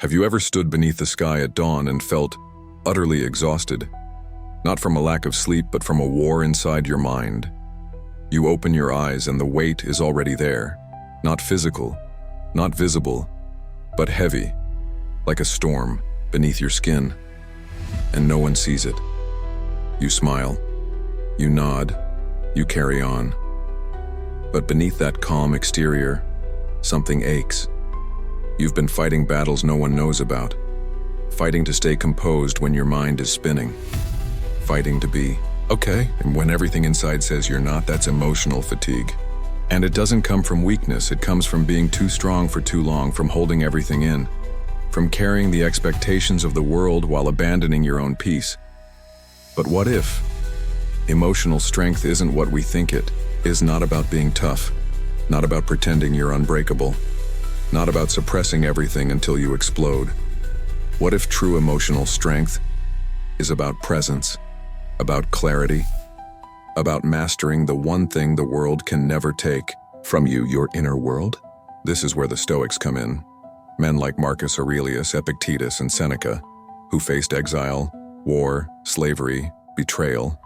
Have you ever stood beneath the sky at dawn and felt utterly exhausted? Not from a lack of sleep, but from a war inside your mind. You open your eyes and the weight is already there. Not physical, not visible, but heavy, like a storm beneath your skin. And no one sees it. You smile, you nod, you carry on. But beneath that calm exterior, something aches. You've been fighting battles no one knows about. Fighting to stay composed when your mind is spinning. Fighting to be okay, and when everything inside says you're not, that's emotional fatigue. And it doesn't come from weakness, it comes from being too strong for too long, from holding everything in, from carrying the expectations of the world while abandoning your own peace. But what if emotional strength isn't what we think it is? Not about being tough, not about pretending you're unbreakable, not about suppressing everything until you explode. What if true emotional strength is about presence, about clarity, about mastering the one thing the world can never take from you, your inner world? This is where the Stoics come in. Men like Marcus Aurelius, Epictetus, and Seneca, who faced exile, war, slavery, betrayal,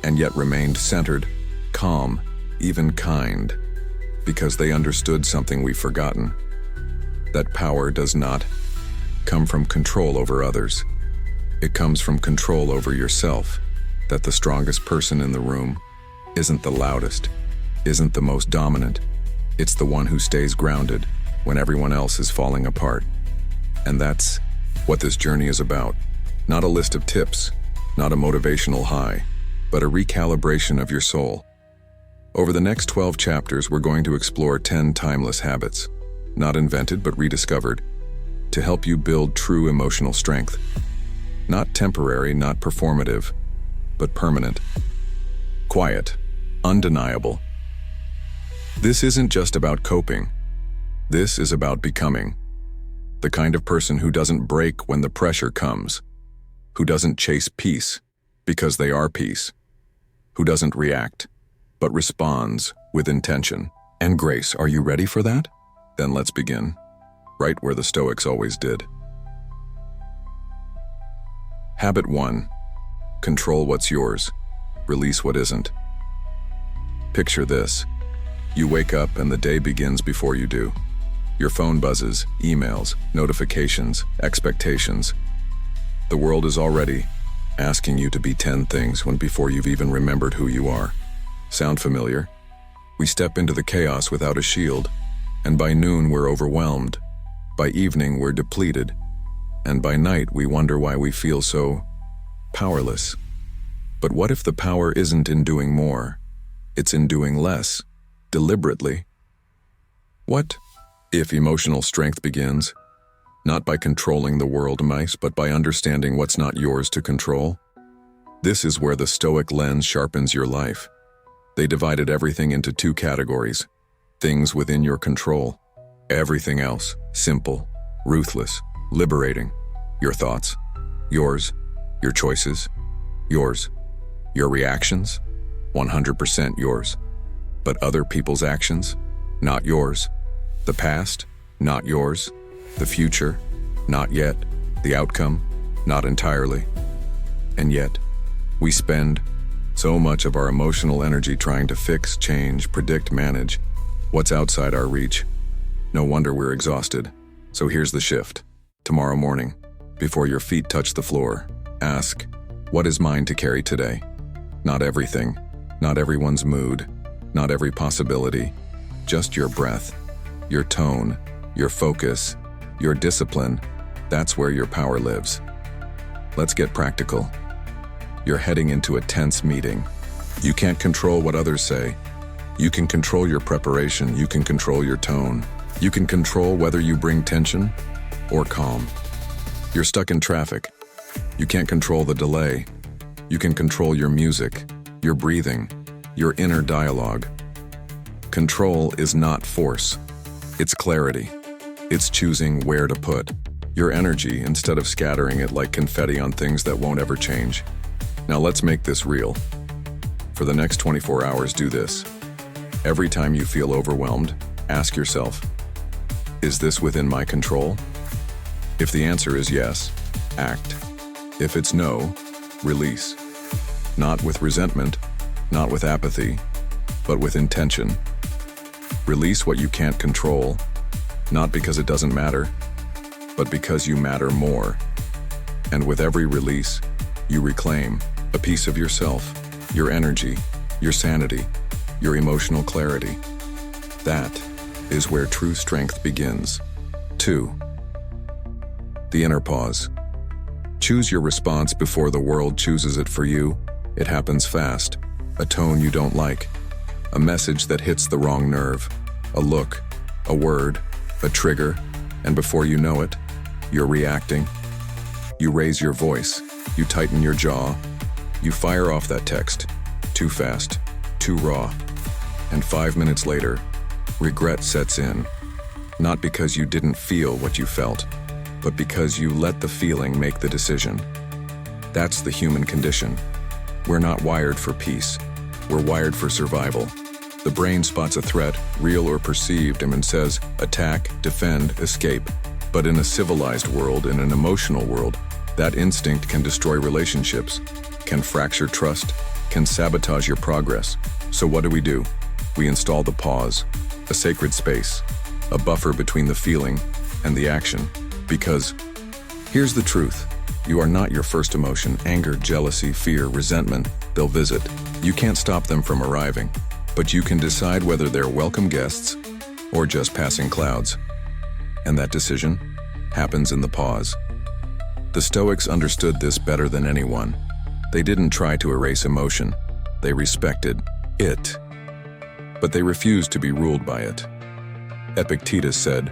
and yet remained centered, calm, even kind, because they understood something we've forgotten: that power does not come from control over others. It comes from control over yourself, that the strongest person in the room isn't the loudest, isn't the most dominant. It's the one who stays grounded when everyone else is falling apart. And that's what this journey is about. Not a list of tips, not a motivational high, but a recalibration of your soul. Over the next 12 chapters, we're going to explore 10 timeless habits, not invented but rediscovered, to help you build true emotional strength. Not temporary, not performative, but permanent. Quiet, undeniable. This isn't just about coping. This is about becoming. The kind of person who doesn't break when the pressure comes, who doesn't chase peace because they are peace, who doesn't react, but responds with intention and grace. Are you ready for that? Then let's begin, right where the Stoics always did. Habit 1. Control what's yours. Release what isn't. Picture this. You wake up and the day begins before you do. Your phone buzzes, emails, notifications, expectations. The world is already asking you to be 10 things when before you've even remembered who you are. Sound familiar? We step into the chaos without a shield, and by noon we're overwhelmed. By evening we're depleted, and by night we wonder why we feel so powerless. But what if the power isn't in doing more? It's in doing less, deliberately. What if emotional strength begins, not by controlling the world mice, but by understanding what's not yours to control? This is where the Stoic lens sharpens your life. They divided everything into 2 categories: things within your control, everything else, simple, ruthless, liberating. Your thoughts, yours. Your choices, yours. Your reactions, 100% yours. But other people's actions, not yours. The past, not yours. The future, not yet. The outcome, not entirely. And yet, we spend so much of our emotional energy trying to fix, change, predict, manage what's outside our reach. No wonder we're exhausted. So here's the shift. Tomorrow morning, before your feet touch the floor, ask, what is mine to carry today? Not everything, not everyone's mood, not every possibility, just your breath, your tone, your focus, your discipline. That's where your power lives. Let's get practical. You're heading into a tense meeting. You can't control what others say. You can control your preparation. You can control your tone. You can control whether you bring tension or calm. You're stuck in traffic. You can't control the delay. You can control your music, your breathing, your inner dialogue. Control is not force. It's clarity. It's choosing where to put your energy instead of scattering it like confetti on things that won't ever change. Now let's make this real. For the next 24 hours, do this. Every time you feel overwhelmed, ask yourself, is this within my control? If the answer is yes, act. If it's no, release. Not with resentment, not with apathy, but with intention. Release what you can't control, not because it doesn't matter, but because you matter more. And with every release, you reclaim a piece of yourself, your energy, your sanity, your emotional clarity. That is where true strength begins. 2. The inner pause. Choose your response before the world chooses it for you. It happens fast. A tone you don't like, a message that hits the wrong nerve, a look, a word, a trigger, and before you know it, you're reacting. You raise your voice, you tighten your jaw, you fire off that text, too fast, too raw, and 5 minutes later, regret sets in, not because you didn't feel what you felt, but because you let the feeling make the decision. That's the human condition. We're not wired for peace. We're wired for survival. The brain spots a threat, real or perceived, and says, attack, defend, escape. But in a civilized world, in an emotional world, that instinct can destroy relationships, can fracture trust, can sabotage your progress. So what do? We install the pause, a sacred space, a buffer between the feeling and the action. Because here's the truth. You are not your first emotion. Anger, jealousy, fear, resentment, they'll visit. You can't stop them from arriving, but you can decide whether they're welcome guests or just passing clouds. And that decision happens in the pause. The Stoics understood this better than anyone. They didn't try to erase emotion. They respected it, but they refused to be ruled by it. Epictetus said,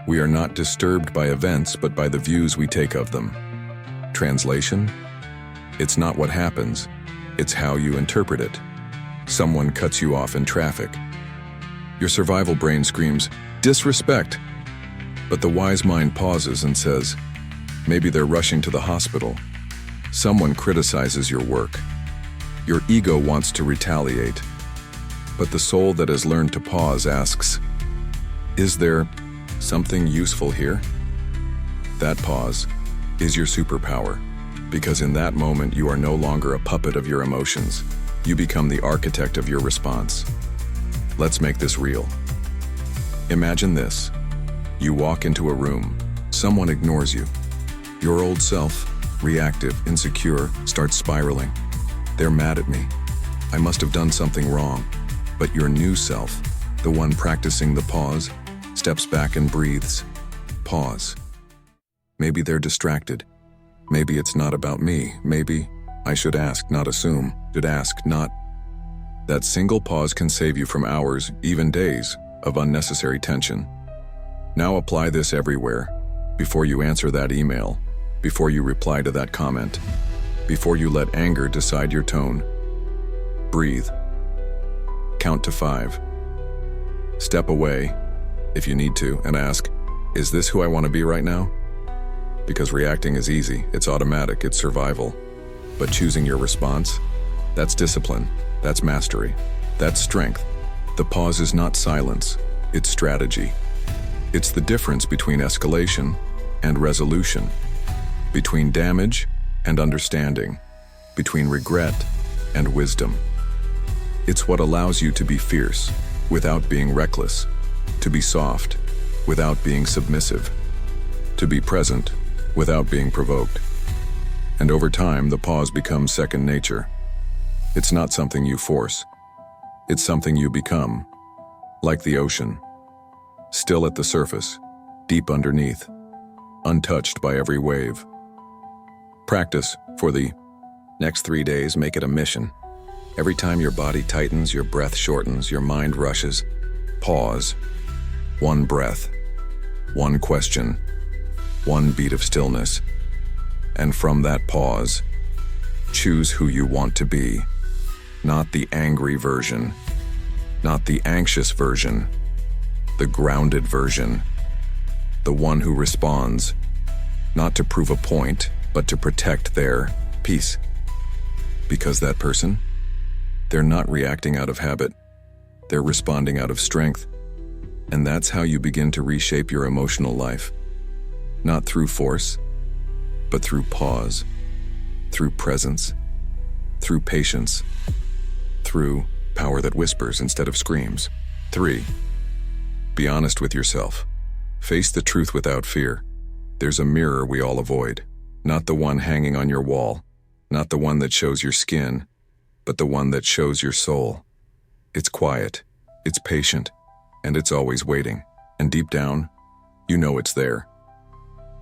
"We are not disturbed by events, but by the views we take of them." Translation? It's not what happens, it's how you interpret it. Someone cuts you off in traffic. Your survival brain screams, "Disrespect!" But the wise mind pauses and says, maybe they're rushing to the hospital. Someone criticizes your work. Your ego wants to retaliate. But the soul that has learned to pause asks, is there something useful here? That pause is your superpower, because in that moment you are no longer a puppet of your emotions. You become the architect of your response. Let's make this real. Imagine this. You walk into a room. Someone ignores you. Your old self, reactive, insecure, starts spiraling. They're mad at me. I must have done something wrong. But your new self, the one practicing the pause, steps back and breathes. Pause. Maybe they're distracted. Maybe it's not about me. Maybe I should ask, not assume. Should ask, not. That single pause can save you from hours, even days, of unnecessary tension. Now apply this everywhere. Before you answer that email, before you reply to that comment, before you let anger decide your tone. Breathe. Count to 5. Step away, if you need to, and ask, is this who I want to be right now? Because reacting is easy, it's automatic, it's survival. But choosing your response, that's discipline, that's mastery, that's strength. The pause is not silence, it's strategy. It's the difference between escalation and resolution, between damage and understanding, between regret and wisdom. It's what allows you to be fierce without being reckless, to be soft without being submissive, to be present without being provoked. And over time, the pause becomes second nature. It's not something you force. It's something you become, like the ocean, still at the surface, deep underneath, untouched by every wave. Practice for the next 3 days. Make it a mission. Every time your body tightens, your breath shortens, your mind rushes, pause. One breath, one question, one beat of stillness. And from that pause, choose who you want to be. Not the angry version, not the anxious version, the grounded version, the one who responds, not to prove a point, but to protect their peace. Because that person, they're not reacting out of habit, they're responding out of strength. And that's how you begin to reshape your emotional life. not through force, but through pause, through presence, through patience, through power that whispers instead of screams. 3. Be honest with yourself. Face the truth without fear. There's a mirror we all avoid, not the one hanging on your wall, not the one that shows your skin, but the one that shows your soul. It's quiet, it's patient, and it's always waiting. And deep down, you know it's there.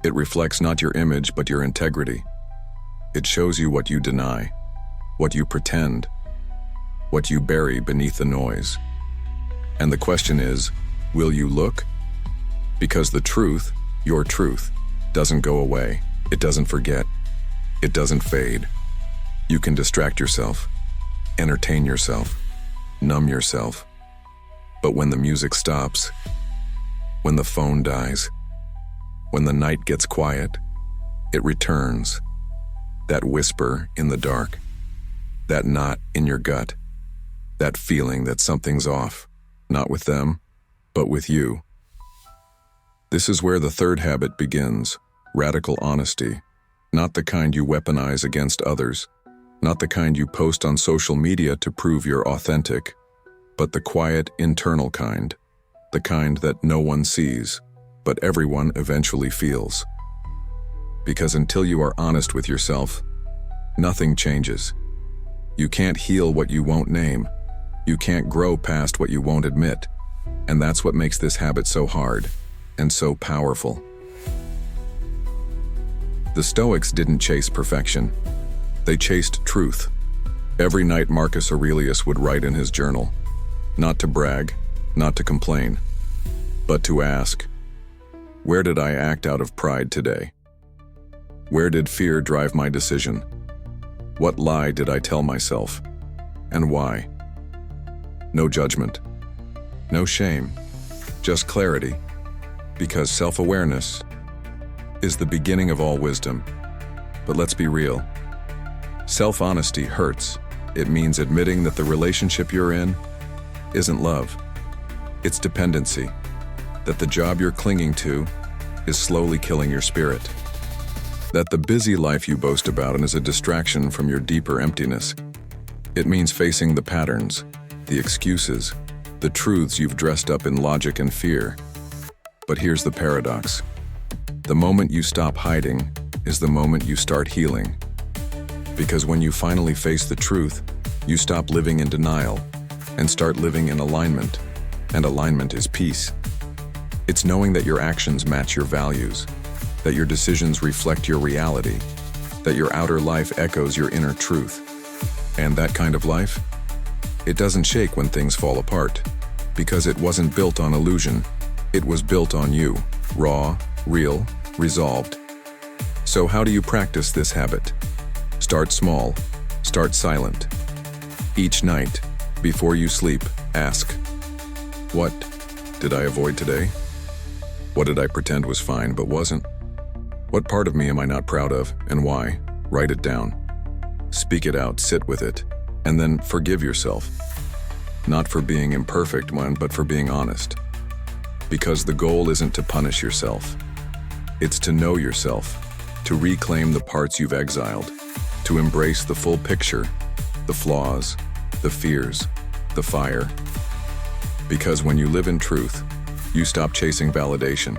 It reflects not your image, but your integrity. It shows you what you deny, what you pretend, what you bury beneath the noise. And the question is, will you look? Because the truth, your truth, doesn't go away. It doesn't forget. It doesn't fade. You can distract yourself, entertain yourself, numb yourself. But when the music stops, when the phone dies, when the night gets quiet, it returns. That whisper in the dark, that knot in your gut, that feeling that something's off, not with them, but with you. This is where the third habit begins, radical honesty, not the kind you weaponize against others, not the kind you post on social media to prove you're authentic, but the quiet, internal kind, the kind that no one sees, but everyone eventually feels. Because until you are honest with yourself, nothing changes. You can't heal what you won't name. You can't grow past what you won't admit. And that's what makes this habit so hard and so powerful. The Stoics didn't chase perfection. They chased truth. Every night Marcus Aurelius would write in his journal, not to brag, not to complain, but to ask, where did I act out of pride today? Where did fear drive my decision? What lie did I tell myself? And why? No judgment, no shame, just clarity, because self-awareness is the beginning of all wisdom. But let's be real. Self-honesty hurts. It means admitting that the relationship you're in isn't love. It's dependency. That the job you're clinging to is slowly killing your spirit. That the busy life you boast about is a distraction from your deeper emptiness. It means facing the patterns, the excuses, the truths you've dressed up in logic and fear. But here's the paradox. The moment you stop hiding is the moment you start healing. Because when you finally face the truth, you stop living in denial and start living in alignment. And alignment is peace. It's knowing that your actions match your values, that your decisions reflect your reality, that your outer life echoes your inner truth. And that kind of life, it doesn't shake when things fall apart, because it wasn't built on illusion. It was built on you, raw, real, resolved. So how do you practice this habit? Start small, start silent. Each night, before you sleep, ask, what did I avoid today? What did I pretend was fine but wasn't? What part of me am I not proud of, and why? Write it down. Speak it out, sit with it, and then forgive yourself. Not for being imperfect, but for being honest. Because the goal isn't to punish yourself. It's to know yourself, to reclaim the parts you've exiled, to embrace the full picture, the flaws, the fears, the fire. Because when you live in truth, you stop chasing validation.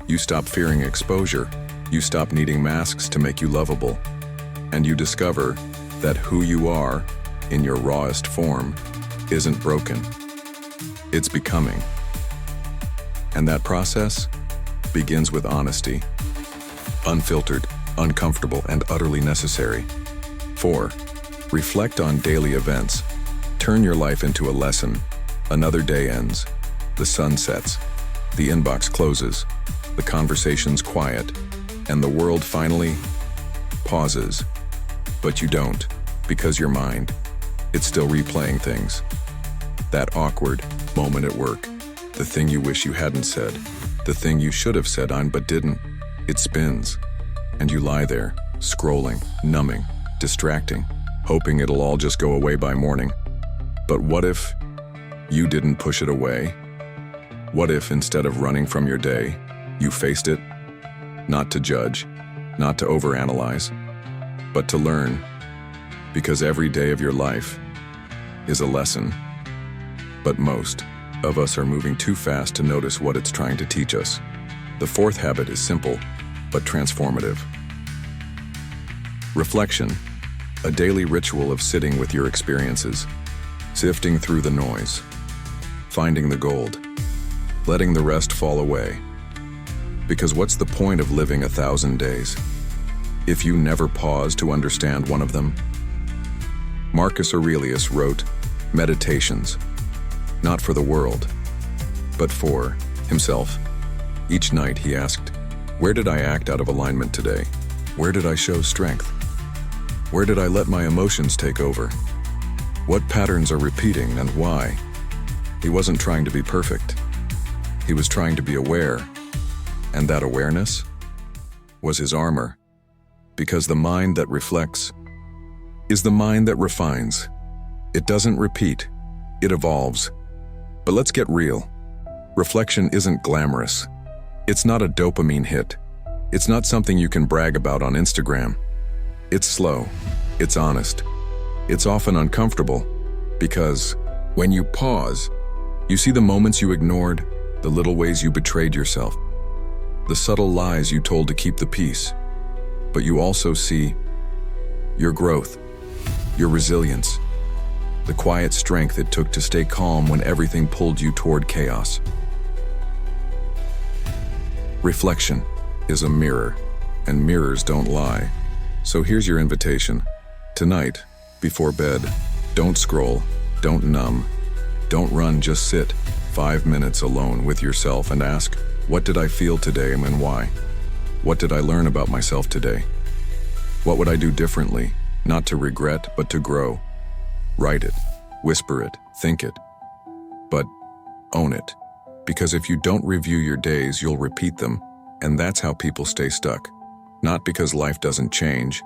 You stop fearing exposure. You stop needing masks to make you lovable. And you discover that who you are, in your rawest form, isn't broken. It's becoming. And that process begins with honesty. Unfiltered, uncomfortable, and utterly necessary. 4. Reflect on daily events. Turn your life into a lesson. Another day ends. The sun sets. The inbox closes. The conversation's quiet. And the world finally pauses. But you don't, because your mind, it's still replaying things. That awkward moment at work. The thing you wish you hadn't said. The thing you should have said but didn't. It spins. And you lie there, scrolling, numbing, distracting, hoping it'll all just go away by morning. But what if you didn't push it away? What if instead of running from your day, you faced it? not to judge, not to overanalyze, but to learn, because every day of your life is a lesson. But most of us are moving too fast to notice what it's trying to teach us. The fourth habit is simple, but transformative. Reflection, a daily ritual of sitting with your experiences, sifting through the noise, finding the gold, letting the rest fall away. Because what's the point of living 1,000 days if you never pause to understand one of them? Marcus Aurelius wrote, "Meditations, not for the world, but for himself." Each night he asked, "Where did I act out of alignment today? Where did I show strength? Where did I let my emotions take over? What patterns are repeating and why?" He wasn't trying to be perfect. He was trying to be aware, and that awareness was his armor. Because the mind that reflects is the mind that refines. It doesn't repeat, it evolves. But let's get real. Reflection isn't glamorous. It's not a dopamine hit. It's not something you can brag about on Instagram. It's slow, it's honest, it's often uncomfortable, because when you pause, you see the moments you ignored, the little ways you betrayed yourself, the subtle lies you told to keep the peace. But you also see your growth, your resilience, the quiet strength it took to stay calm when everything pulled you toward chaos. Reflection is a mirror, and mirrors don't lie. So here's your invitation. Tonight, before bed, don't scroll, don't numb, don't run, just sit 5 minutes alone with yourself and ask, what did I feel today and why? What did I learn about myself today? What would I do differently, not to regret, but to grow? Write it, whisper it, think it, but own it. Because if you don't review your days, you'll repeat them, and that's how people stay stuck. Not because life doesn't change,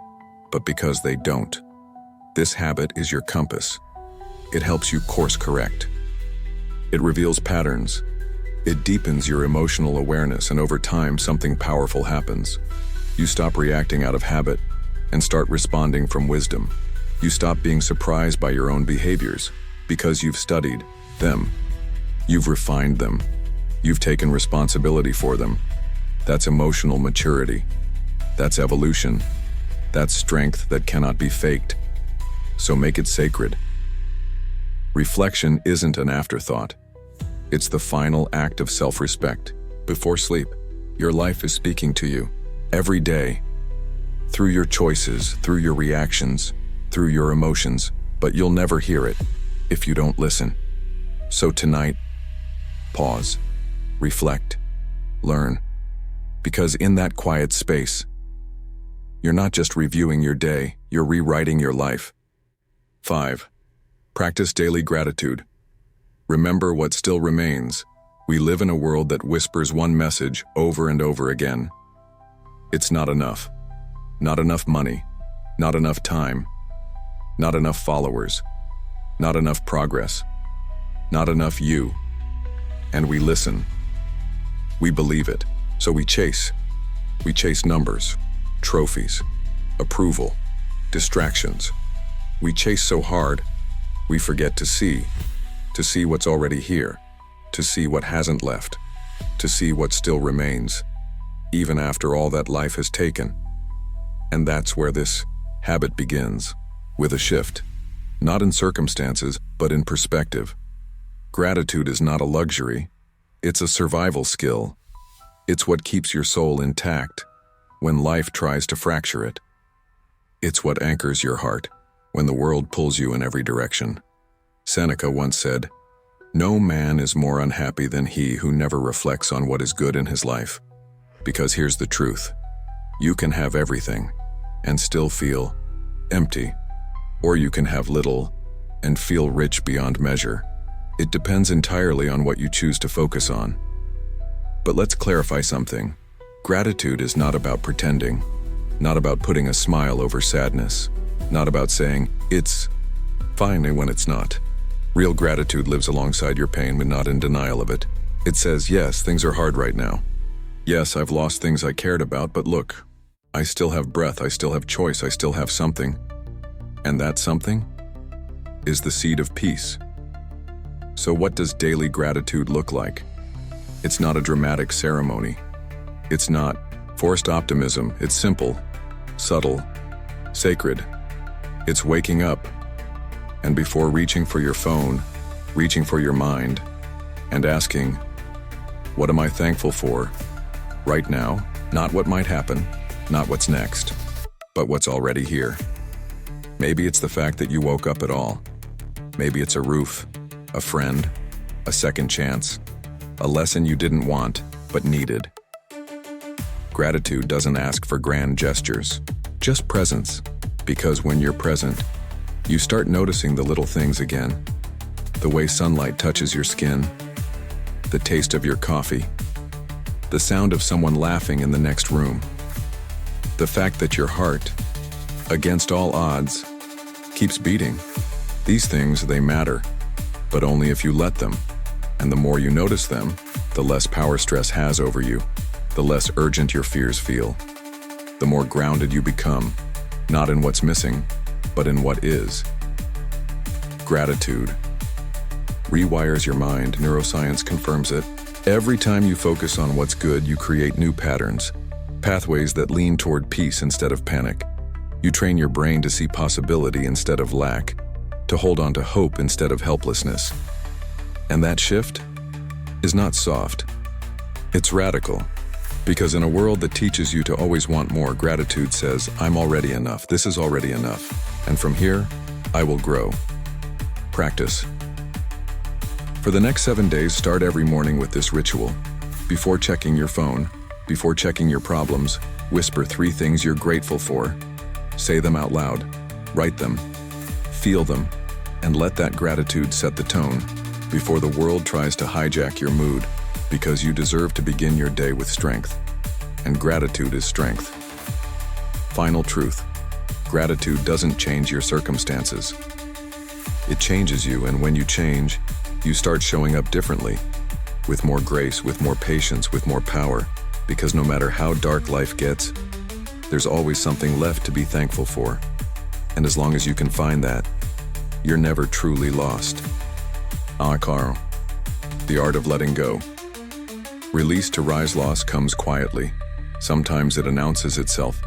but because they don't. This habit is your compass. It helps you course correct. It reveals patterns. It deepens your emotional awareness, and over time, something powerful happens. You stop reacting out of habit and start responding from wisdom. You stop being surprised by your own behaviors because you've studied them. You've refined them. You've taken responsibility for them. That's emotional maturity. That's evolution. That's strength that cannot be faked. So make it sacred. Reflection isn't an afterthought. It's the final act of self-respect. Before sleep, your life is speaking to you every day, through your choices, through your reactions, through your emotions, but you'll never hear it if you don't listen. So tonight, pause, reflect, learn, because in that quiet space, you're not just reviewing your day, you're rewriting your life. 5. Practice daily gratitude. Remember what still remains. We live in a world that whispers one message over and over again. It's not enough. Not enough money. Not enough time. Not enough followers. Not enough progress. Not enough you. And we listen. We believe it. So we chase. We chase numbers, trophies, approval, distractions. We chase so hard, we forget to see what's already here, to see what hasn't left, to see what still remains, even after all that life has taken. And that's where this habit begins, with a shift, not in circumstances, but in perspective. Gratitude is not a luxury, it's a survival skill. It's what keeps your soul intact when life tries to fracture it. It's what anchors your heart when the world pulls you in every direction. Seneca once said, "No man is more unhappy than he who never reflects on what is good in his life." Because here's the truth. You can have everything and still feel empty, or you can have little and feel rich beyond measure. It depends entirely on what you choose to focus on. But let's clarify something. Gratitude is not about pretending, not about putting a smile over sadness, not about saying, "It's fine," when it's not. Real gratitude lives alongside your pain but not in denial of it. It says, yes, things are hard right now, Yes, I've lost things I cared about, but look, I still have breath, I still have choice, I still have something. And that something is the seed of peace. So what does daily gratitude look like? It's not a dramatic ceremony. It's not forced optimism. It's simple, subtle, sacred. It's waking up, and before reaching for your phone, reaching for your mind, and asking, what am I thankful for right now? Not what might happen, not what's next, but what's already here. Maybe it's the fact that you woke up at all. Maybe it's a roof, a friend, a second chance, a lesson you didn't want but needed. Gratitude doesn't ask for grand gestures, just presence, because when you're present, you start noticing the little things again. The way sunlight touches your skin, the taste of your coffee, the sound of someone laughing in the next room, the fact that your heart, against all odds, keeps beating. These things, they matter, but only if you let them. And the more you notice them, the less power stress has over you, the less urgent your fears feel, the more grounded you become, not in what's missing, but in what is. Gratitude rewires your mind. Neuroscience confirms it. Every time you focus on what's good, you create new patterns, pathways that lean toward peace instead of panic. You train your brain to see possibility instead of lack, to hold on to hope instead of helplessness. And that shift is not soft. It's radical. Because in a world that teaches you to always want more, gratitude says, I'm already enough. This is already enough. And from here, I will grow. Practice. For the next 7 days, start every morning with this ritual. Before checking your phone, before checking your problems, whisper 3 things you're grateful for. Say them out loud. Write them. Feel them. And let that gratitude set the tone before the world tries to hijack your mood, because you deserve to begin your day with strength. And gratitude is strength. Final truth. Gratitude doesn't change your circumstances. It changes you, and when you change, you start showing up differently, with more grace, with more patience, with more power, because no matter how dark life gets, there's always something left to be thankful for. And as long as you can find that, you're never truly lost. Caro. The art of letting go. Release to rise loss comes quietly. Sometimes it announces itself,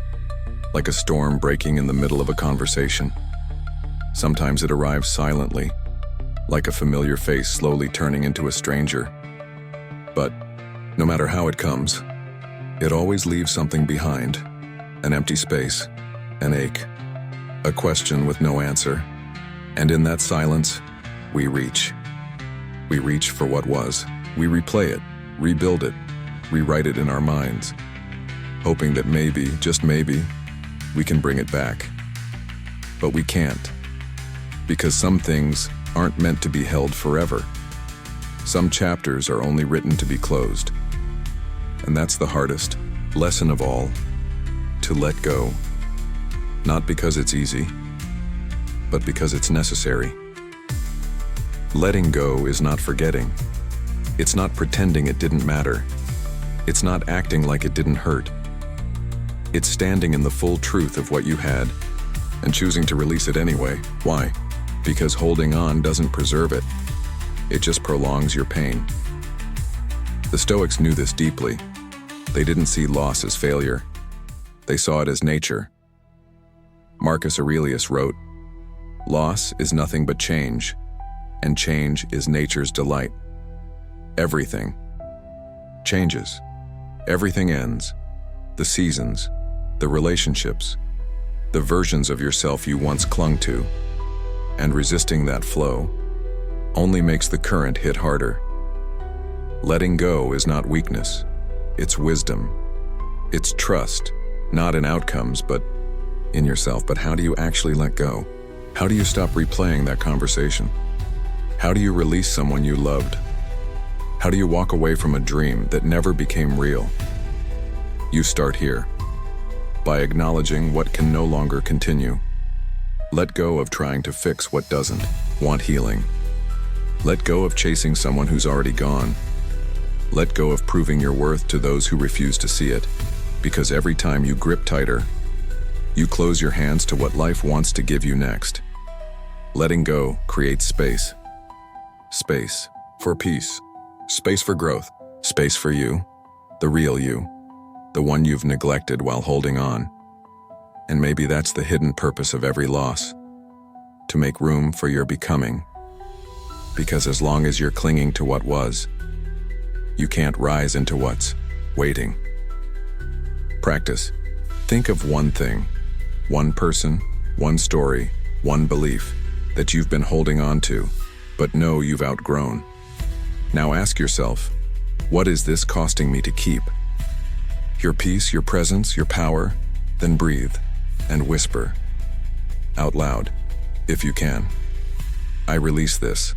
like a storm breaking in the middle of a conversation. Sometimes it arrives silently, like a familiar face slowly turning into a stranger. But no matter how it comes, it always leaves something behind, an empty space, an ache, a question with no answer. And in that silence, we reach. We reach for what was. We replay it, rebuild it, rewrite it in our minds, hoping that maybe, just maybe, we can bring it back. But we can't, because some things aren't meant to be held forever. Some chapters are only written to be closed. And that's the hardest lesson of all, to let go. Not because it's easy, but because it's necessary. Letting go is not forgetting. It's not pretending it didn't matter. It's not acting like it didn't hurt. It's standing in the full truth of what you had and choosing to release it anyway. Why? Because holding on doesn't preserve it. It just prolongs your pain. The Stoics knew this deeply. They didn't see loss as failure. They saw it as nature. Marcus Aurelius wrote, "Loss is nothing but change, and change is nature's delight." Everything changes. Everything ends. The seasons, the relationships, the versions of yourself you once clung to. And resisting that flow only makes the current hit harder. Letting go is not weakness. It's wisdom. It's trust, not in outcomes, but in yourself. But how do you actually let go? How do you stop replaying that conversation? How do you release someone you loved? How do you walk away from a dream that never became real? You start here, by acknowledging what can no longer continue. Let go of trying to fix what doesn't. Want healing. Let go of chasing someone who's already gone. Let go of proving your worth to those who refuse to see it, because every time you grip tighter, you close your hands to what life wants to give you next. Letting go creates space. Space for peace. Space for growth. Space for you, the real you, the one you've neglected while holding on. And maybe that's the hidden purpose of every loss, to make room for your becoming. Because as long as you're clinging to what was, you can't rise into what's waiting. Practice. Think of one thing, one person, one story, one belief that you've been holding on to, but know you've outgrown. Now ask yourself, what is this costing me to keep? Your peace, your presence, your power? Then breathe and whisper out loud, if you can. I release this.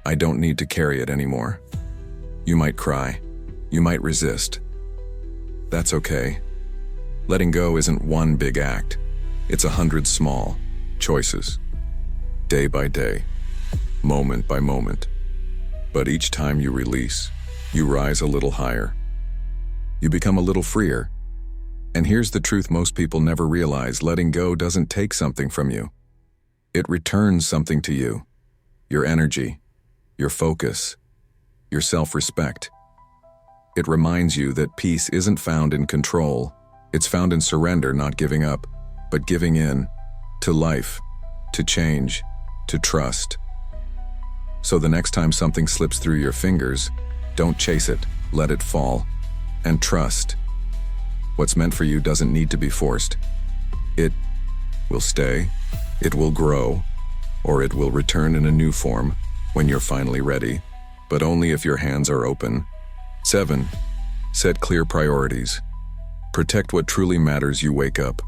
I don't need to carry it anymore. You might cry. You might resist. That's okay. Letting go isn't one big act. It's 100 small choices, day by day, moment by moment. But each time you release, you rise a little higher. You become a little freer. And here's the truth most people never realize: letting go doesn't take something from you. It returns something to you. Your energy, your focus, your self-respect. It reminds you that peace isn't found in control. It's found in surrender, not giving up, but giving in to life, to change, to trust. So the next time something slips through your fingers, don't chase it, let it fall, and trust. What's meant for you doesn't need to be forced. It will stay, it will grow, or it will return in a new form when you're finally ready, but only if your hands are open. 7. Set clear priorities. Protect what truly matters. You wake up.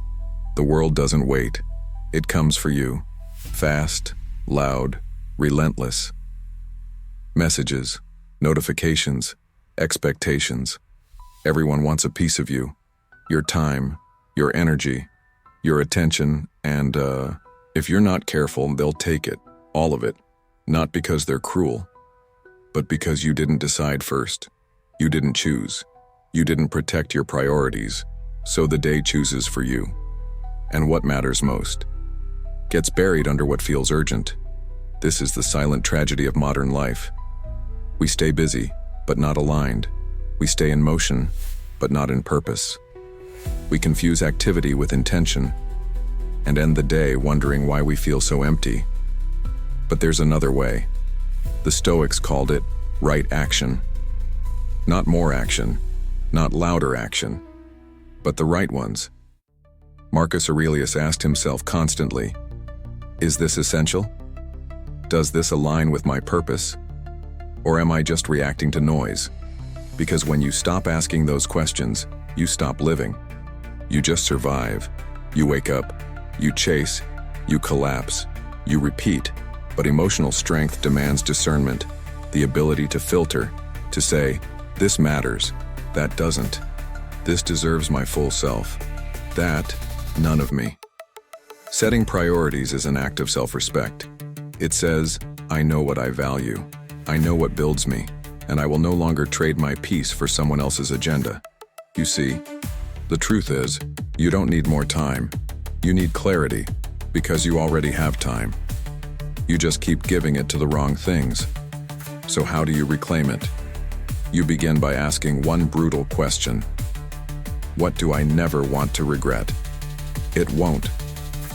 The world doesn't wait. It comes for you. Fast, loud, relentless. Messages, notifications, expectations. Everyone wants a piece of you. Your time, your energy, your attention, and if you're not careful, they'll take it, all of it. Not because they're cruel, but because you didn't decide first. You didn't choose. You didn't protect your priorities, so the day chooses for you. And what matters most gets buried under what feels urgent. This is the silent tragedy of modern life. We stay busy, but not aligned. We stay in motion, but not in purpose. We confuse activity with intention and end the day wondering why we feel so empty. But there's another way. The Stoics called it right action. Not more action, not louder action, but the right ones. Marcus Aurelius asked himself constantly, is this essential? Does this align with my purpose? Or am I just reacting to noise? Because when you stop asking those questions, you stop living. You just survive. You wake up, you chase, you collapse, you repeat. But emotional strength demands discernment, the ability to filter, to say, this matters, that doesn't. This deserves my full self. That, none of me. Setting priorities is an act of self-respect. It says, I know what I value. I know what builds me, and I will no longer trade my peace for someone else's agenda. You see, the truth is, you don't need more time. You need clarity, because you already have time. You just keep giving it to the wrong things. So how do you reclaim it? You begin by asking one brutal question. What do I never want to regret? It won't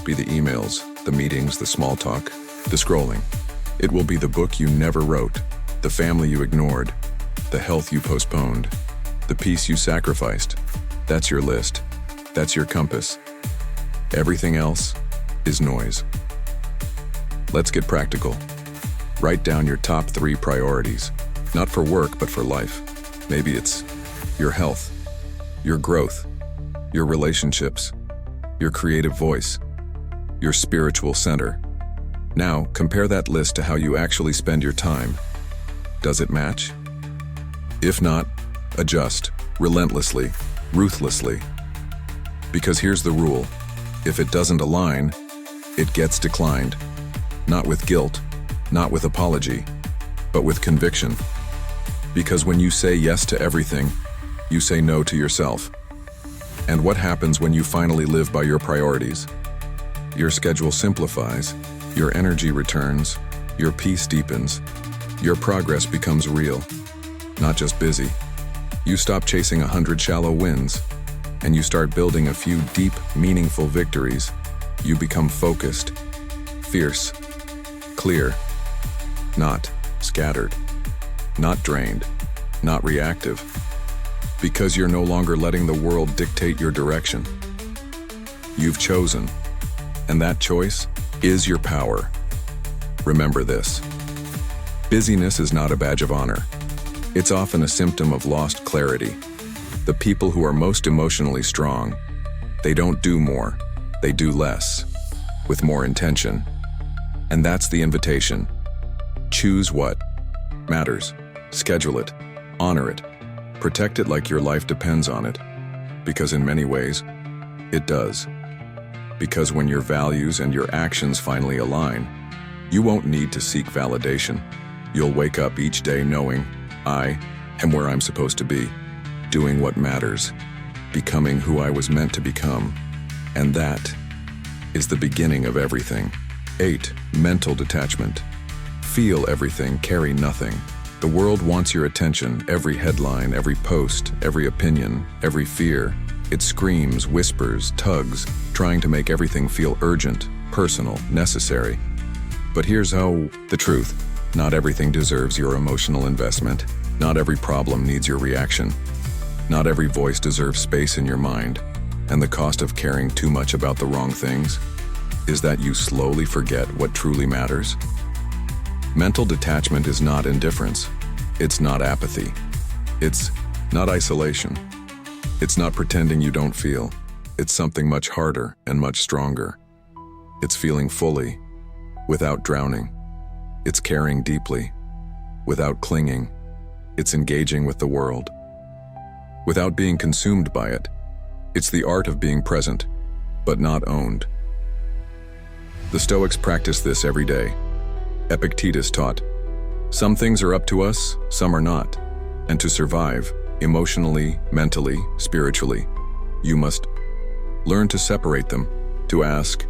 be the emails, the meetings, the small talk, the scrolling. It will be the book you never wrote, the family you ignored, the health you postponed, the peace you sacrificed. That's your list. That's your compass. Everything else is noise. Let's get practical. Write down your top 3 priorities, not for work, but for life. Maybe it's your health, your growth, your relationships, your creative voice, your spiritual center. Now, compare that list to how you actually spend your time. Does it match? If not, adjust, relentlessly, ruthlessly. Because here's the rule. If it doesn't align, it gets declined. Not with guilt, not with apology, but with conviction. Because when you say yes to everything, you say no to yourself. And what happens when you finally live by your priorities? Your schedule simplifies, your energy returns, your peace deepens, your progress becomes real, not just busy. You stop chasing 100 shallow wins, and you start building a few deep, meaningful victories. You become focused, fierce, clear, not scattered, not drained, not reactive, because you're no longer letting the world dictate your direction. You've chosen, and that choice is your power. Remember this. Busyness is not a badge of honor. It's often a symptom of lost clarity. The people who are most emotionally strong, they don't do more, they do less, with more intention. And that's the invitation. Choose what matters. Schedule it, honor it, protect it like your life depends on it. Because in many ways, it does. Because when your values and your actions finally align, you won't need to seek validation. You'll wake up each day knowing, I am where I'm supposed to be, doing what matters, becoming who I was meant to become. And that is the beginning of everything. 8. Mental detachment. Feel everything, carry nothing. The world wants your attention, every headline, every post, every opinion, every fear. It screams, whispers, tugs, trying to make everything feel urgent, personal, necessary. But here's the truth. Not everything deserves your emotional investment. Not every problem needs your reaction. Not every voice deserves space in your mind. And the cost of caring too much about the wrong things is that you slowly forget what truly matters. Mental detachment is not indifference. It's not apathy. It's not isolation. It's not pretending you don't feel. It's something much harder and much stronger. It's feeling fully, without drowning. It's caring deeply, without clinging. It's engaging with the world, without being consumed by it. It's the art of being present, but not owned. The Stoics practice this every day. Epictetus taught, some things are up to us, some are not. And to survive, emotionally, mentally, spiritually, you must learn to separate them, to ask,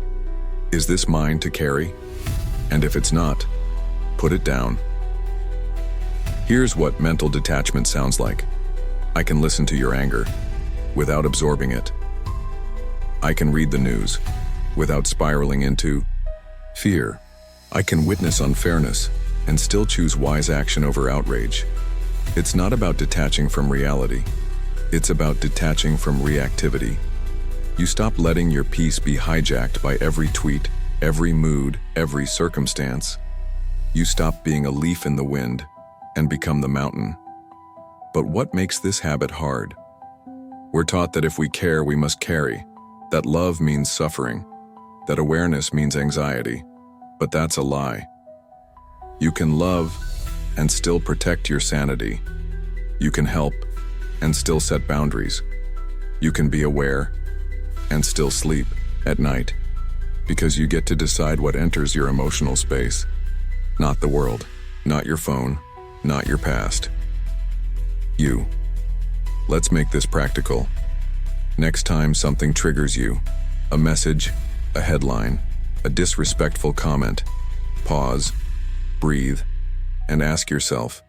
is this mine to carry? And if it's not, put it down. Here's what mental detachment sounds like. I can listen to your anger without absorbing it. I can read the news without spiraling into fear. I can witness unfairness and still choose wise action over outrage. It's not about detaching from reality. It's about detaching from reactivity. You stop letting your peace be hijacked by every tweet, every mood, every circumstance. You stop being a leaf in the wind and become the mountain. But what makes this habit hard? We're taught that if we care, we must carry, that love means suffering, that awareness means anxiety. But that's a lie. You can love and still protect your sanity. You can help and still set boundaries. You can be aware and still sleep at night, because you get to decide what enters your emotional space. Not the world, not your phone, not your past. You. Let's make this practical. Next time something triggers you, a message, a headline, a disrespectful comment, pause, breathe, and ask yourself,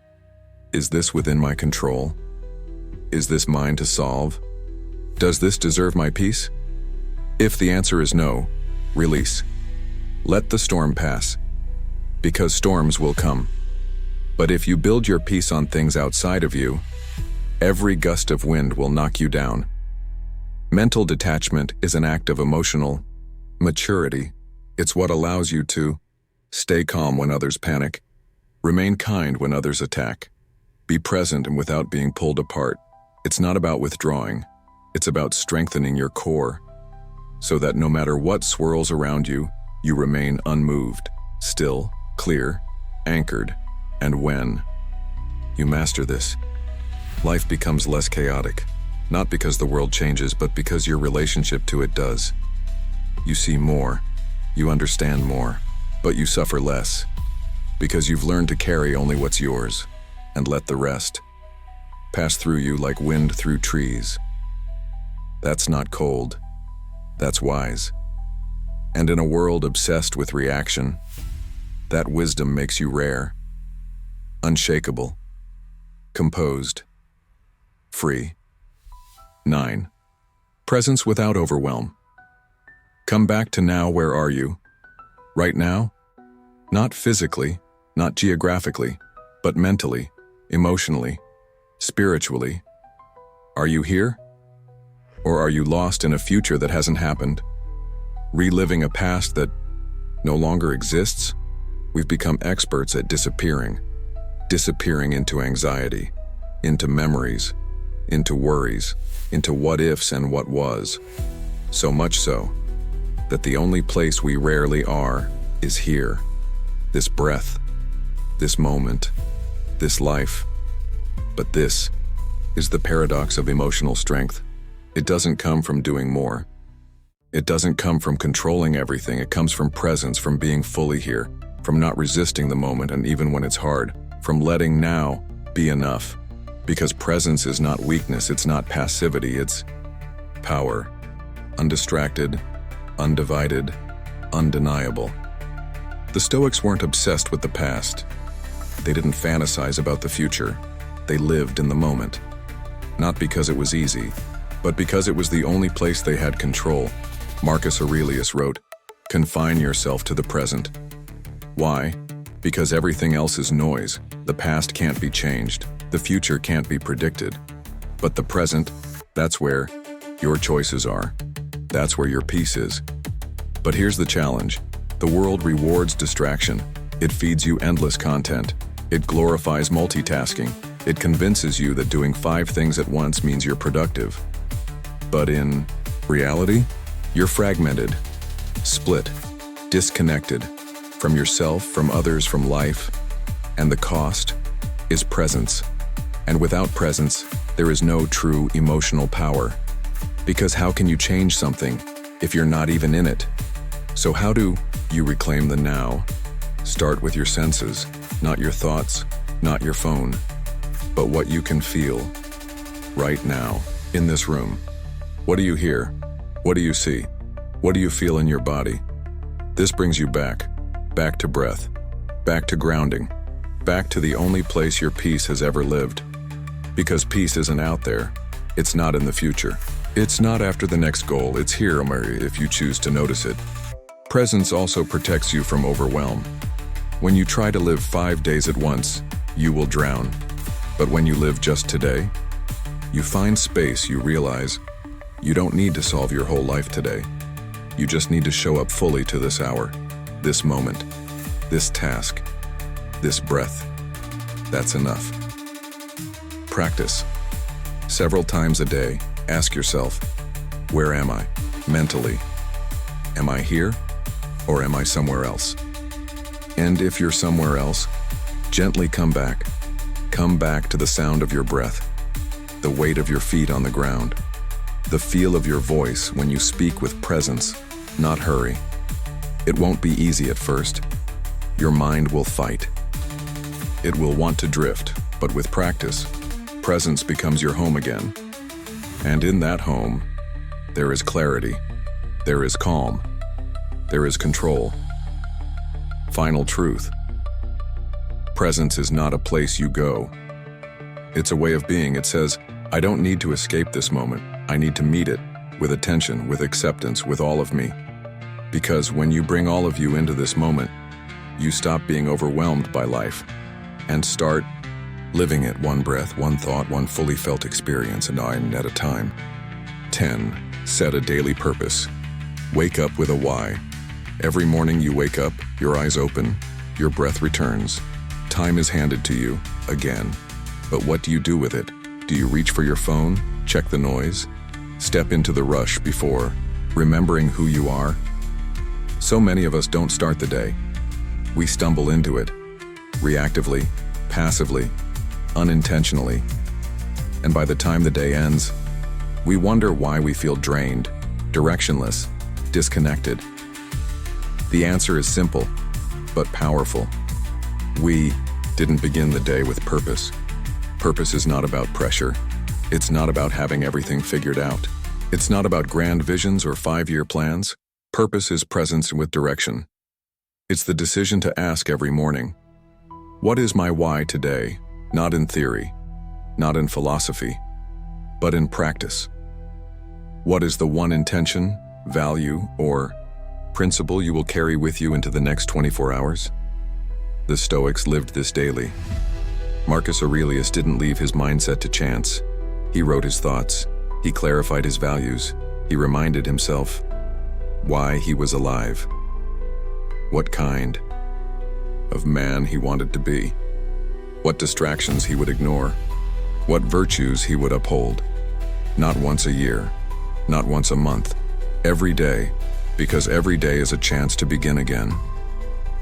is this within my control? Is this mine to solve? Does this deserve my peace? If the answer is no, release. Let the storm pass, because storms will come. But if you build your peace on things outside of you, every gust of wind will knock you down. Mental detachment is an act of emotional maturity. It's what allows you to stay calm when others panic, remain kind when others attack, be present and without being pulled apart. It's not about withdrawing. It's about strengthening your core so that no matter what swirls around you, you remain unmoved, still, clear, anchored. And when you master this, life becomes less chaotic, not because the world changes, but because your relationship to it does. You see more, you understand more, but you suffer less, because you've learned to carry only what's yours. and let the rest pass through you like wind through trees. That's not cold, that's wise. And in a world obsessed with reaction, that wisdom makes you rare, unshakable, composed, free. 9. Presence without overwhelm. Come back to now. Where are you? Right now? Not physically, not geographically, but mentally, emotionally, spiritually. Are you here? Or are you lost in a future that hasn't happened? Reliving a past that no longer exists? We've become experts at disappearing into anxiety, into memories, into worries, into what-ifs and what was. So much so that the only place we rarely are is here. This breath, this moment, this life. But this is the paradox of emotional strength. It doesn't come from doing more. It doesn't come from controlling everything. It comes from presence, from being fully here, from not resisting the moment, and even when it's hard, from letting now be enough. Because presence is not weakness, it's not passivity, it's power. Undistracted, undivided, undeniable. The Stoics weren't obsessed with the past. They didn't fantasize about the future. They lived in the moment. Not because it was easy, but because it was the only place they had control. Marcus Aurelius wrote, "Confine yourself to the present." Why? Because everything else is noise. The past can't be changed. The future can't be predicted. But the present, that's where your choices are. That's where your peace is. But here's the challenge. The world rewards distraction. It feeds you endless content. It glorifies multitasking. It convinces you that doing 5 things at once means you're productive. But in reality, you're fragmented, split, disconnected from yourself, from others, from life. And the cost is presence. And without presence, there is no true emotional power. Because how can you change something if you're not even in it? So how do you reclaim the now? Start with your senses, not your thoughts, not your phone, but what you can feel right now, in this room. What do you hear? What do you see? What do you feel in your body? This brings you back to breath, back to grounding, back to the only place your peace has ever lived. Because peace isn't out there, it's not in the future. It's not after the next goal, it's here, if you choose to notice it. Presence also protects you from overwhelm. When you try to live 5 days at once, you will drown. But when you live just today, you find space. You realize you don't need to solve your whole life today. You just need to show up fully to this hour, this moment, this task, this breath. That's enough. Practice. Several times a day, ask yourself, where am I mentally? Am I here or am I somewhere else? And if you're somewhere else, gently come back. Come back to the sound of your breath, the weight of your feet on the ground, the feel of your voice when you speak with presence, not hurry. It won't be easy at first. Your mind will fight. It will want to drift, but with practice, presence becomes your home again. And in that home, there is clarity, there is calm, there is control. Final truth. Presence is not a place you go. It's a way of being. It says, I don't need to escape this moment. I need to meet it with attention, with acceptance, with all of me. Because when you bring all of you into this moment, you stop being overwhelmed by life and start living it, one breath, one thought, one fully felt experience, and at a time. 10. Set a daily purpose. Wake up with a why. Every morning you wake up, your eyes open, your breath returns. Time is handed to you, again. But what do you do with it? Do you reach for your phone, check the noise, step into the rush before remembering who you are? So many of us don't start the day. We stumble into it, reactively, passively, unintentionally. And by the time the day ends, we wonder why we feel drained, directionless, disconnected. The answer is simple, but powerful. We didn't begin the day with purpose. Purpose is not about pressure. It's not about having everything figured out. It's not about grand visions or 5-year plans. Purpose is presence with direction. It's the decision to ask every morning, what is my why today? Not in theory, not in philosophy, but in practice. What is the one intention, value, or principle you will carry with you into the next 24 hours? The Stoics lived this daily. Marcus Aurelius didn't leave his mindset to chance. He wrote his thoughts. He clarified his values. He reminded himself why he was alive, what kind of man he wanted to be, what distractions he would ignore, what virtues he would uphold. Not once a year, not once a month, every day, because every day is a chance to begin again.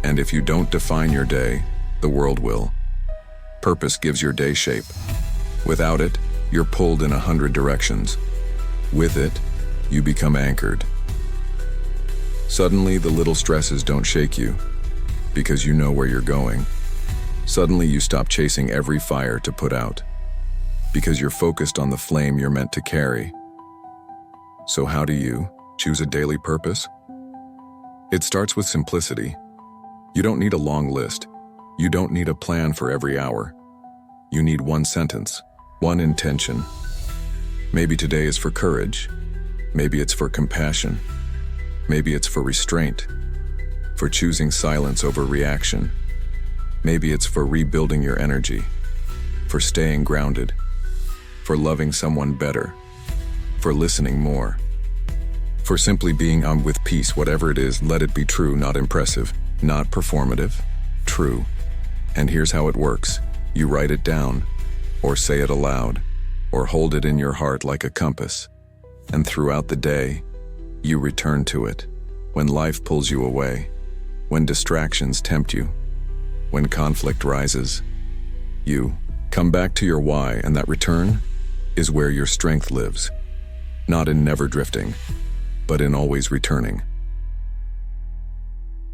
And if you don't define your day, the world will. Purpose gives your day shape. Without it, you're pulled in 100 directions. With it, you become anchored. Suddenly, the little stresses don't shake you, because you know where you're going. Suddenly, you stop chasing every fire to put out, because you're focused on the flame you're meant to carry. So how do you choose a daily purpose? It starts with simplicity. You don't need a long list. You don't need a plan for every hour. You need one sentence, one intention. Maybe today is for courage. Maybe it's for compassion. Maybe it's for restraint, for choosing silence over reaction. Maybe it's for rebuilding your energy, for staying grounded, for loving someone better, for listening more, for simply being with peace. Whatever it is, let it be true, not impressive, not performative, true. And here's how it works. You write it down, or say it aloud, or hold it in your heart like a compass. And throughout the day, you return to it. When life pulls you away, when distractions tempt you, when conflict rises, you come back to your why, and that return is where your strength lives. Not in never drifting, but in always returning.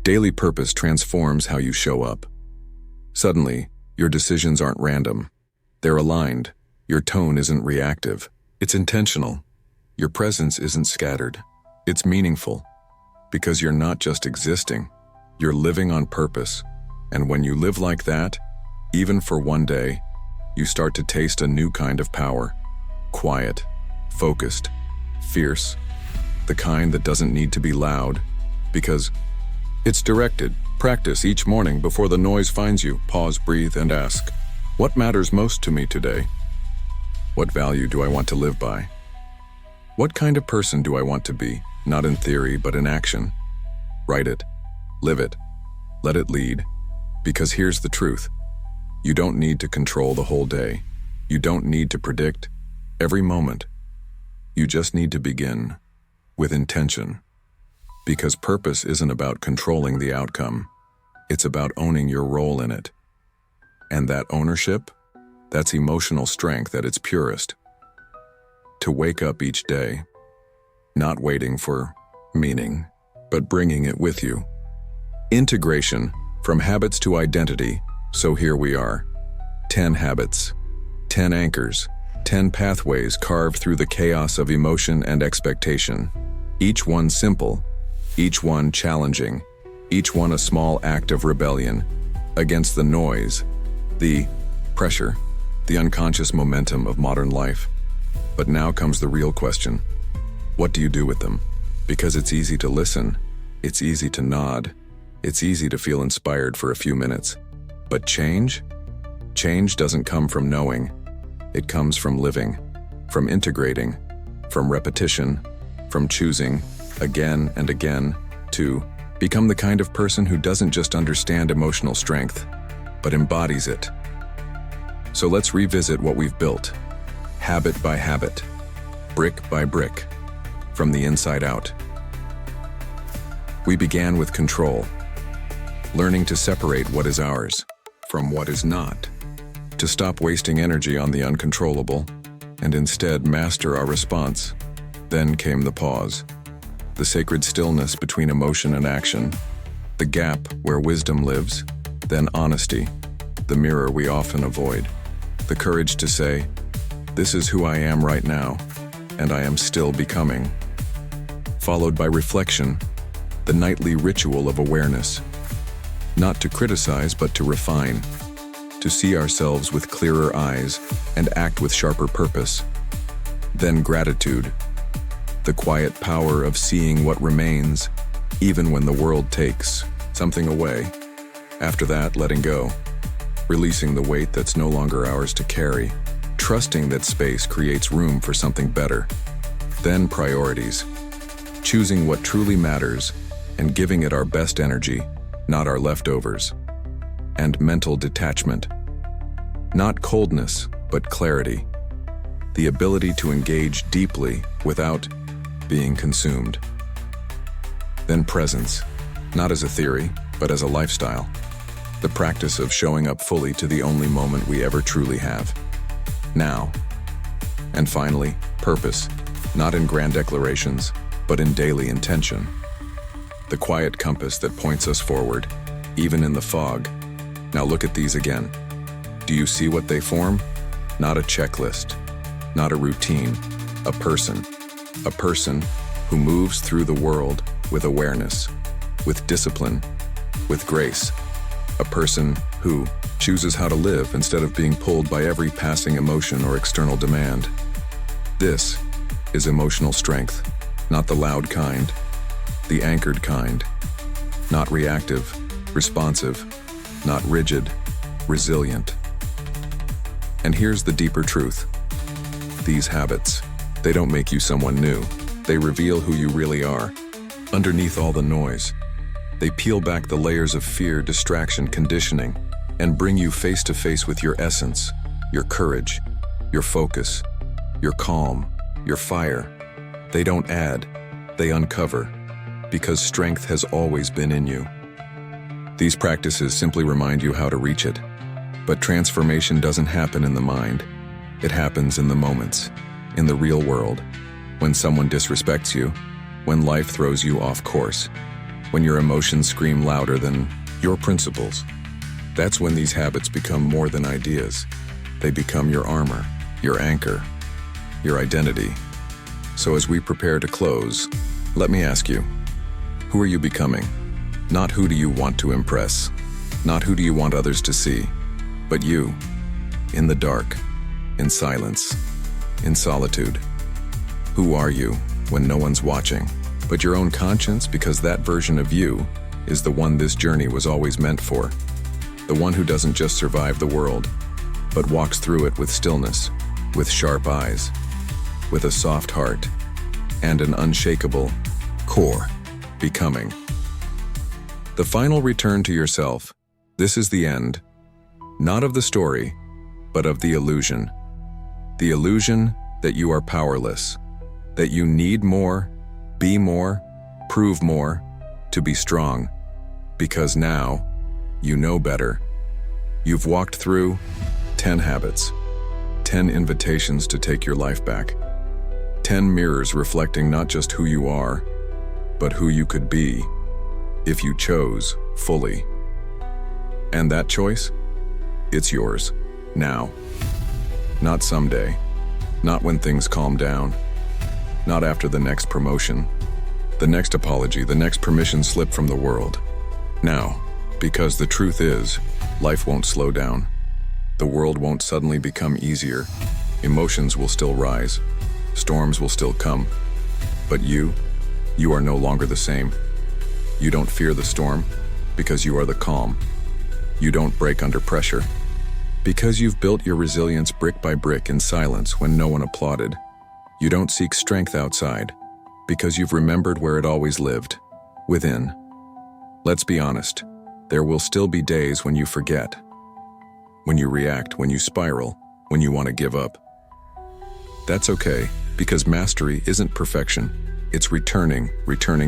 Daily purpose transforms how you show up. Suddenly, your decisions aren't random. They're aligned. Your tone isn't reactive. It's intentional. Your presence isn't scattered. It's meaningful. Because you're not just existing, you're living on purpose. And when you live like that, even for one day, you start to taste a new kind of power. Quiet, focused, fierce. The kind that doesn't need to be loud, because it's directed. Practice each morning before the noise finds you. Pause, breathe, and ask, what matters most to me today? What value do I want to live by? What kind of person do I want to be? Not in theory, but in action. Write it. Live it. Let it lead. Because here's the truth. You don't need to control the whole day. You don't need to predict every moment. You just need to begin with intention. Because purpose isn't about controlling the outcome. It's about owning your role in it. And that ownership, that's emotional strength at its purest. To wake up each day, not waiting for meaning, but bringing it with you. Integration, from habits to identity. So here we are. 10 habits, 10 anchors, 10 pathways carved through the chaos of emotion and expectation. Each one simple, each one challenging, each one a small act of rebellion against the noise, the pressure, the unconscious momentum of modern life. But now comes the real question. What do you do with them? Because it's easy to listen, it's easy to nod, it's easy to feel inspired for a few minutes. But change? Change doesn't come from knowing. It comes from living, from integrating, from repetition, from choosing, again and again, to become the kind of person who doesn't just understand emotional strength, but embodies it. So let's revisit what we've built, habit by habit, brick by brick, from the inside out. We began with control, learning to separate what is ours from what is not, to stop wasting energy on the uncontrollable, and instead master our response. Then came the pause, the sacred stillness between emotion and action, the gap where wisdom lives, then honesty, the mirror we often avoid. The courage to say, "This is who I am right now, and I am still becoming." Followed by reflection, the nightly ritual of awareness. Not to criticize, but to refine. To see ourselves with clearer eyes and act with sharper purpose. Then gratitude, the quiet power of seeing what remains, even when the world takes something away. After that, letting go, releasing the weight that's no longer ours to carry, trusting that space creates room for something better. Then priorities, choosing what truly matters and giving it our best energy, not our leftovers. And mental detachment, not coldness, but clarity, the ability to engage deeply without being consumed. Then presence, not as a theory, but as a lifestyle, the practice of showing up fully to the only moment we ever truly have, now. And finally, purpose, not in grand declarations, but in daily intention. The quiet compass that points us forward, even in the fog. Now look at these again. Do you see what they form? Not a checklist, not a routine, a person. A person who moves through the world with awareness, with discipline, with grace. A person who chooses how to live instead of being pulled by every passing emotion or external demand. This is emotional strength, not the loud kind, the anchored kind, not reactive, responsive, not rigid, resilient. And here's the deeper truth. These habits, they don't make you someone new. They reveal who you really are. Underneath all the noise, they peel back the layers of fear, distraction, conditioning, and bring you face to face with your essence, your courage, your focus, your calm, your fire. They don't add, they uncover, because strength has always been in you. These practices simply remind you how to reach it. But transformation doesn't happen in the mind. It happens in the moments, in the real world, when someone disrespects you, when life throws you off course, when your emotions scream louder than your principles. That's when these habits become more than ideas. They become your armor, your anchor, your identity. So as we prepare to close, let me ask you, who are you becoming? Not who do you want to impress, not who do you want others to see, but you, in the dark, in silence, in solitude. Who are you when no one's watching, but your own conscience, because that version of you is the one this journey was always meant for. The one who doesn't just survive the world, but walks through it with stillness, with sharp eyes, with a soft heart, and an unshakable core, becoming. The final return to yourself. This is the end, not of the story, but of the illusion. The illusion that you are powerless, that you need more, be more, prove more, to be strong. Because now, you know better. You've walked through 10 habits, 10 invitations to take your life back, 10 mirrors reflecting not just who you are, but who you could be if you chose fully. And that choice? It's yours, now. Not someday, not when things calm down, not after the next promotion, the next apology, the next permission slip from the world. Now, because the truth is, life won't slow down. The world won't suddenly become easier. Emotions will still rise. Storms will still come. But you are no longer the same. You don't fear the storm because you are the calm. You don't break under pressure because you've built your resilience brick by brick in silence when no one applauded. You don't seek strength outside because you've remembered where it always lived, within. Let's be honest, there will still be days when you forget, when you react, when you spiral, when you want to give up. That's okay, because mastery isn't perfection. It's returning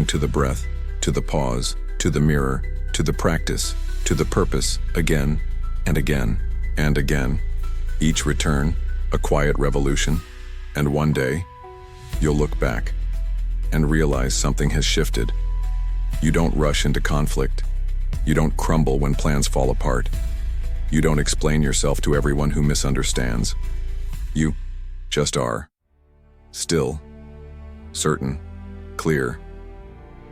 to the breath, to the pause, to the mirror, to the practice, to the purpose, again and again and again. Each return, a quiet revolution, and one day, you'll look back and realize something has shifted. You don't rush into conflict. You don't crumble when plans fall apart. You don't explain yourself to everyone who misunderstands. You just are. Still, certain, clear.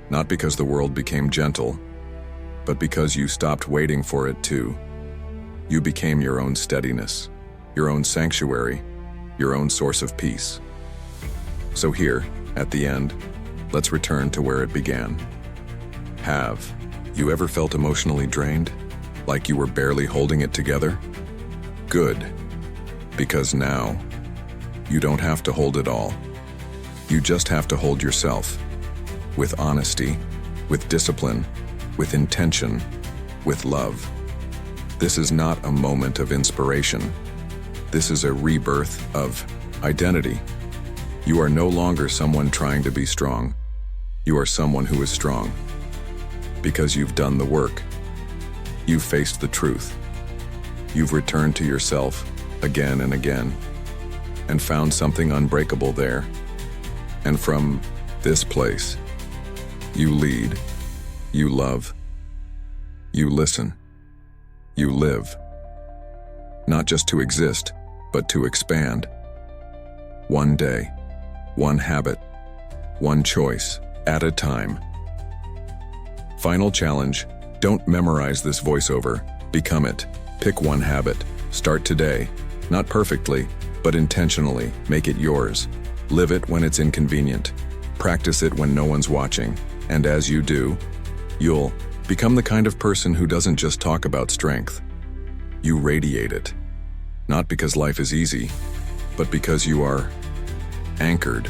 Not because the world became gentle, but because you stopped waiting for it to. You became your own steadiness, your own sanctuary, your own source of peace. So here, at the end, let's return to where it began. Have you ever felt emotionally drained? Like you were barely holding it together? Good. Because now, you don't have to hold it all. You just have to hold yourself. With honesty, with discipline, with intention, with love. This is not a moment of inspiration. This is a rebirth of identity. You are no longer someone trying to be strong. You are someone who is strong. Because you've done the work. You've faced the truth. You've returned to yourself again and again, and found something unbreakable there. And from this place, you lead, you love, you listen, you live. Not just to exist, but to expand. One day, one habit, one choice at a time. Final challenge, don't memorize this voiceover, become it. Pick one habit, start today. Not perfectly, but intentionally, make it yours. Live it when it's inconvenient. Practice it when no one's watching. And as you do, you'll become the kind of person who doesn't just talk about strength. You radiate it. Not because life is easy, but because you are anchored.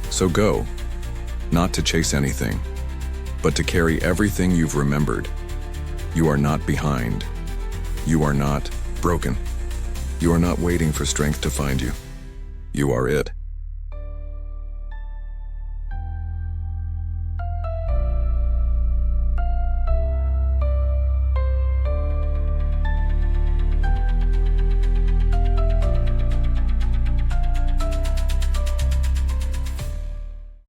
So go, not to chase anything, but to carry everything you've remembered. You are not behind. You are not broken. You are not waiting for strength to find you. You are it.